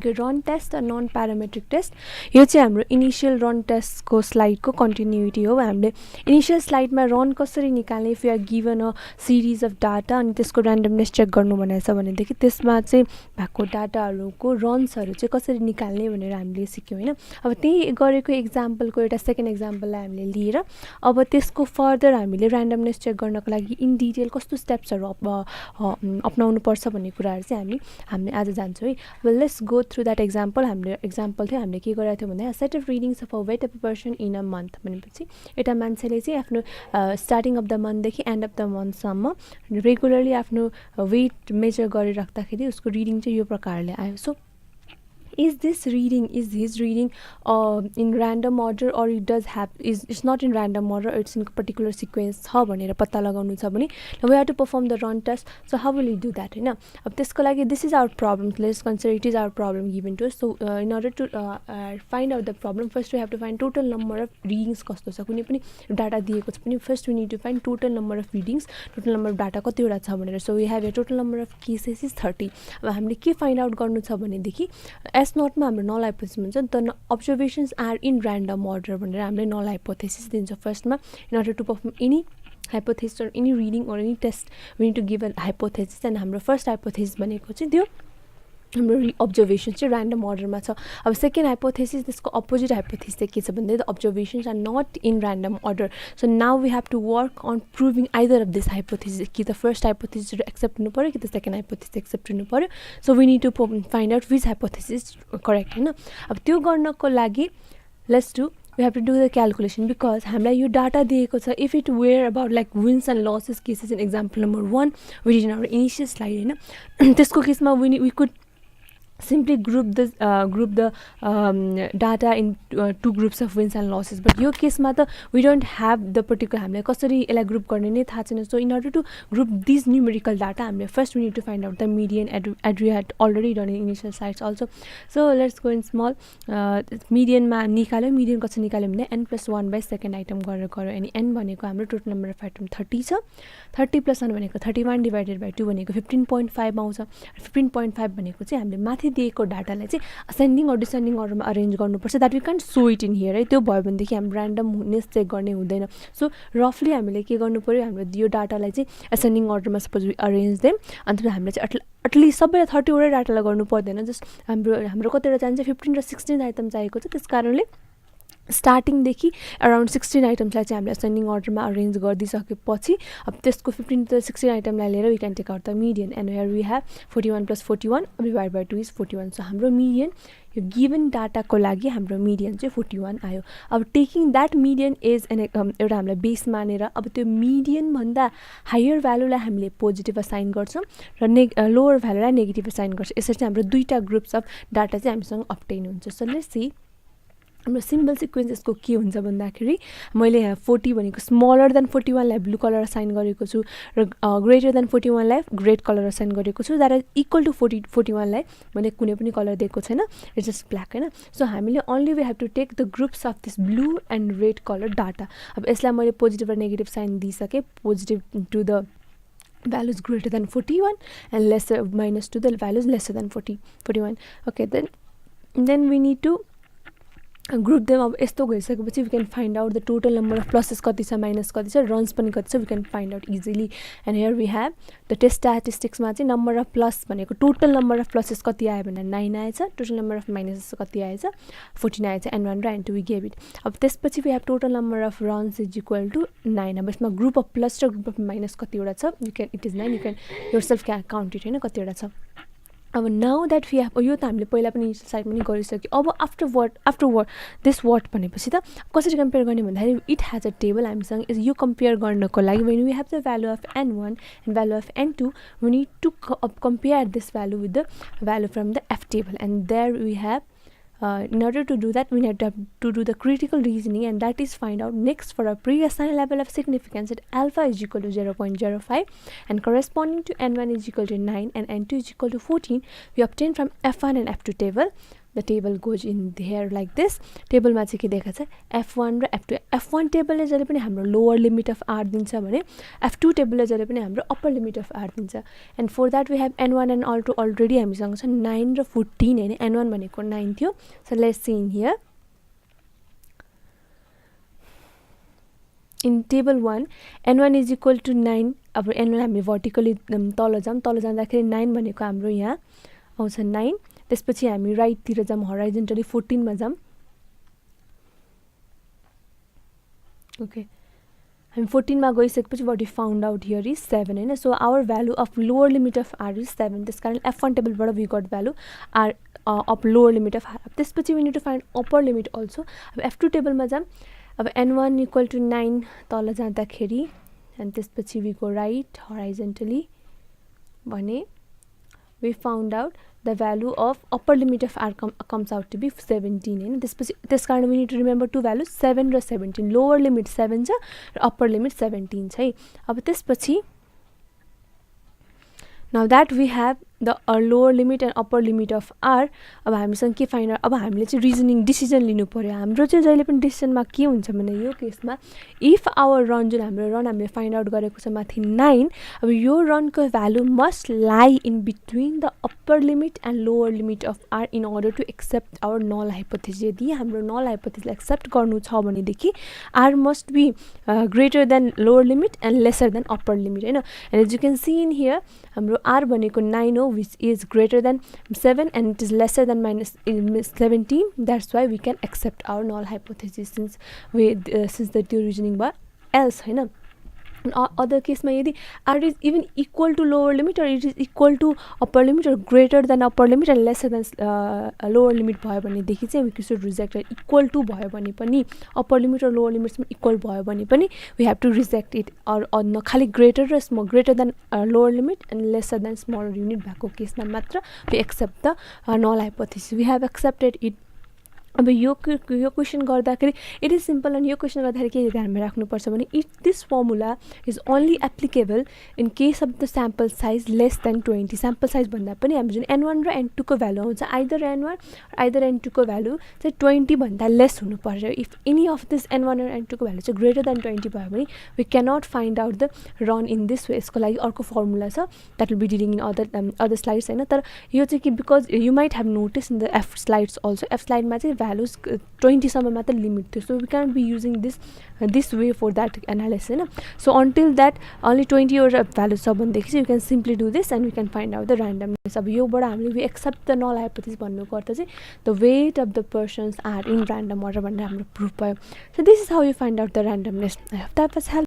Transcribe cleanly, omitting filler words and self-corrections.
Run test र non parametric test यो चाहिँ हाम्रो इनिसियल रन टेस्टको स्लाइडको कन्टिन्युटी हो। हामीले इनिसियल स्लाइडमा रन कसरी निकाल्ने, if you are given a series of data अनि त्यसको ऱ्यान्डमनेस चेक गर्नु भनेको छ भनेदेखि त्यसमा चाहिँ भएको डाटाहरूको रन्सहरू चाहिँ कसरी निकाल्ने भनेर हामीले सिक्यौँ होइन। अब त्यही गरेको इक्जाम्पलको एउटा सेकेन्ड इक्जाम्पललाई हामीले लिएर अब त्यसको फर्दर हामीले ऱ्यान्डमनेस चेक गर्नको लागि इन डिटेल कस्तो स्टेप्सहरू अपनाउनु पर्छ भन्ने कुराहरू चाहिँ हामी आज जान्छौँ है। Well let's go through that example. हाम्रो एक्जाम्पल थियो हामीले के गरेको थियो भन्दा set of readings of a weight of a person in a month भनेपछि एउटा मान्छेले चाहिँ आफ्नो स्टार्टिङ अफ द मन्थदेखि एन्ड अफ द मन्थसम्म रेगुलरली आफ्नो वेट मेजर गरिराख्दाखेरि उसको रिडिङ चाहिँ यो प्रकारले आयो। So is his reading in random order or it does have it's not in random order, it's in particular sequence छ भनेर पत्ता लगाउनु छ भने we have to perform the run test. So how will we do that हैन। अब त्यसको लागि this is our problem, let's consider it is our problem given to us. So in order to find out the problem, first we have to find total number of readings कस्तो छ। कुनै पनि data दिएको छ भने first we need to find total number of readings, total number of data कतिवटा छ भनेर। So we have a total number of cases is 30. अब हामीले के फाइन्ड आउट गर्नु छ भनेदेखि एस नटमा हाम्रो नल हाइपोथेसिस हुन्छ the observations are in random order भनेर हामीले नल हाइपोथेसिस दिन्छ फर्स्टमा। In order to perform any hypothesis or any reading or any test we need to give a hypothesis and हाम्रो फर्स्ट हाइपोथेसिस भनेको चाहिँ त्यो हाम्रो अब्जर्भेसन चाहिँ ऱ्यान्डम अर्डरमा छ। अब सेकेन्ड हाइपोथेसिस त्यसको अपोजिट हाइपोथेसिस चाहिँ के छ भन्दा the observations are not in random order. So now we have to work on proving either of this hypothesis, कि त फर्स्ट हाइपोथेसिस एक्सेप्ट हुनु पऱ्यो कि त सेकेन्ड हाइपोथेसिस एक्सेप्ट हुनु पऱ्यो। So we need to find out which hypothesis correct होइन। अब त्यो गर्नको लागि let's do we have to do the calculation because हामीलाई यो डाटा दिएको छ। If it were about like wins and losses cases in example number 1 we did in our initial slide होइन, त्यसको केसमा we could simply group the data in two groups of wins and losses, but यो केसमा त we don't have the particular हामीले कसरी यसलाई group गर्ने नै थाहा छैन। So in order to group these numerical data हामीले first we need to find out the median as we had already done in initial slides also. So let's go in small median मा निकाल्यो, median कसरी निकाल्यो भने n+1 by second item गरेर गऱ्यो अनि n भनेको हाम्रो टोटल नम्बर अफ आइटम 30 छ। 30 + 1 भनेको 31 डिभाइडेड बाइ 2 भनेको 15.5 आउँछ। 15.5 भनेको चाहिँ हामीले माथि दिएको डाटालाई चाहिँ असेन्डिङ अर डिसेन्डिङ अर्डरमा अरेन्ज गर्नुपर्छ। That we can show it in here है। त्यो भयो भनेदेखि हामी ऱ्यान्डमनेस चेक गर्ने हुँदैन। सो रफली हामीले के गर्नु पऱ्यो, हाम्रो यो डाटालाई चाहिँ असेन्डिङ अर्डरमा सपोज वी अरेन्ज देम, अन्त हामीले चाहिँ एटलिस्ट सबैलाई 30 वटै डाटालाई गर्नु पर्दैन। जस्ट हाम्रो कतिवटा चाहिन्छ 15 र 16 आइटम चाहिएको छ, त्यस कारणले स्टार्टिङदेखि अराउन्ड 16 आइटम्सलाई चाहिँ हामीले असेन्डिङ अर्डरमा अरेन्ज गरिदिइसकेपछि अब त्यसको 15 to 16 आइटमलाई लिएर we can take out the median and here we have 41 + 41 divide by 2 is 41। So हाम्रो मिडियन यो गिभन डाटाको लागि हाम्रो मिडियन चाहिँ 41 आयो। अब टेकिङ द्याट मिडियन एज एउटा हामीलाई बेस मानेर अब त्यो मिडियनभन्दा हायर भ्यालुलाई हामीले पोजिटिभ असाइन गर्छौँ र लोवर भ्यालुलाई नेगेटिभ असाइन गर्छौँ। यसरी चाहिँ हाम्रो दुईवटा ग्रुप्स अफ डाटा चाहिँ हामीसँग अप्टेन हुन्छ। सो लेट्स सी हाम्रो सिम्बल सिक्वेन्स यसको के हुन्छ भन्दाखेरि मैले यहाँ 40 भनेको स्मलर देन 41 लाई ब्लू कलर असाइन गरेको छु र ग्रेटर देन 41 लाई रेड कलर असाइन गरेको छु। द्याट इज इक्वल टु 41 लाई मैले कुनै पनि कलर दिएको छैन, इट्स जस्ट ब्ल्याक होइन। सो हामीले only we have to take the groups of this blue and red colour data. अब यसलाई मैले पोजिटिभ र नेगेटिभ साइन दिइसकेँ, positive to the values greater than 41 and lesser minus to the values lesser than 41. Okay, then we need to group them. अब यस्तो गइसकेपछि we can find out the total number of pluses कति छ minus कति छ, runs पनि कति छ, we can find out easily. And here we have the test statistics मा चाहिँ number of plus भनेको total number of pluses कति आयो भने 9 आएछ, total number of minuses कति आएछ 14 आएछ, n1 र n2 we gave it. अब त्यसपछि we have total number of runs is equal to 9. अब यसमा group of plus र group of minus कतिवटा छ, you can it is 9, you can yourself count it हैन कतिवटा छ। अब नाउ द्याट वी हेभ यो त हामीले पहिला पनि साइड पनि गरिसक्यो। अब आफ्टर दिस वर्ड भनेपछि त कसरी कम्पेयर गर्ने भन्दाखेरि इट हेज अ टेबल हामीसँग यो कम्पेयर गर्नको लागि when we have the value of n1 and value of n2 we need to compare this value with the value from the f table and there we have in order to do that we need to do the critical reasoning, and that is find out next for a pre-assigned level of significance at alpha is equal to 0.05 and corresponding to n1 is equal to 9 and n2 is equal to 14 we obtain from f1 and f2 table. The table goes in their like this. टेबलमा चाहिँ के देखाएको छ F1 र F2. F1 टेबलले जहिले पनि हाम्रो lower limit of R दिन्छ भने F2 टेबलले जहिले पनि हाम्रो अप्पर लिमिट अफ R दिन्छ. And for that we have N1 and N2 already हामीसँग छ 9 र 14 हैन. N1 भनेको 9 थियो. So let's see in here. In table 1, N1 is equal to 9. अब N1 हामी vertically तल जाँदाखेरि 9 भनेको हाम्रो यहाँ आउँछ 9. त्यसपछि हामी राइटतिर जाम horizontally 14 मा जाम. ओके हामी 14 मा गइसकेपछि what we found out here is 7 हैन. So our value of lower limit of R is 7. त्यसकारण F1 टेबलबाट we got value R of lower limit of R. त्यसपछि we need to find upper limit also. अब F2 टेबलमा जाम. अब N1 equal to 9 तल जाँदाखेरि and त्यसपछि we go right horizontally भने we found out the value of upper limit of R comes out to be 17 हैन. त्यसपछि त्यसकारण we need to remember two values 7 र 17. lower limit 7 छ र upper limit 17 छ है. अब त्यसपछि now that we have the lower limit and upper limit of R, अब हामीसँग के फाइन्ड अब हामीले चाहिँ रिजनिङ डिसिजन लिनु पर्यो. हाम्रो चाहिँ जहिले पनि डिसिजनमा के हुन्छ भने यो केसमा इफ आवर रन जुन हाम्रो रन हामीले फाइन्ड आउट गरेको छ माथि 9, अब यो रनको value must lie in between the upper limit and lower limit of R in order to accept our null hypothesis. यदि हाम्रो नल हाइपोथेसिसलाई एक्सेप्ट गर्नु छ भनेदेखि R must be greater than lower limit and lesser than upper limit हैन. And as you can see in here हाम्रो R भनेको 9 हो which is greater than 7 and it is lesser than minus 17. That's why we can accept our null hypothesis since the two reasoning was else हैन. other case मा यदि R is even equal to lower limit or it is equal to upper limit or greater than upper limit and lesser than lower limit भयो भनेदेखि चाहिँ we should reject it. equal to भयो भने पनि upper limit or lower limits मा equal भयो भने पनि we have to reject it. or खाली greater र small greater than lower limit and lesser than smaller unit भएको केसमा मात्र we accept the null hypothesis. we have accepted it. अब यो क्वेसन गर्दाखेरि इट इज सिम्पल. अनि यो क्वेसन गर्दाखेरि के ध्यानमा राख्नुपर्छ भने if this formula is only applicable in case of the sample size less than 20. Sample size भन्दा पनि हाम्रो जुन N1 र N2 को भ्यालु आउँछ आइदर N1 आइदर N2 को भ्यालु चाहिँ 20 भन्दा लेस हुनुपर्छ. If any of this N1 र N2 को भ्यालु चाहिँ ग्रेटर देन 20 भयो भने we cannot find out the run in this way. यसको लागि अर्को फर्मुला छ that will be dealing in other slides हैन. तर यो चाहिँ कि because you might have notice in the F slides also. F स्लाइडमा चाहिँ values 20 सम्म मात्र लिमिट थियो. So we cannot be using this way for that analysis हैन. सो अन्टिल द्याट ओन्ली 20 वटा भ्यालु छ भनेदेखि चाहिँ you can simply do this and we can find out the randomness. अब योबाट हामीले we accept the null hypothesis भन्नुको अर्थ चाहिँ the weight of the persons are in random order भनेर हाम्रो प्रुफ भयो. So this is how you find out the randomness. I hope that was help.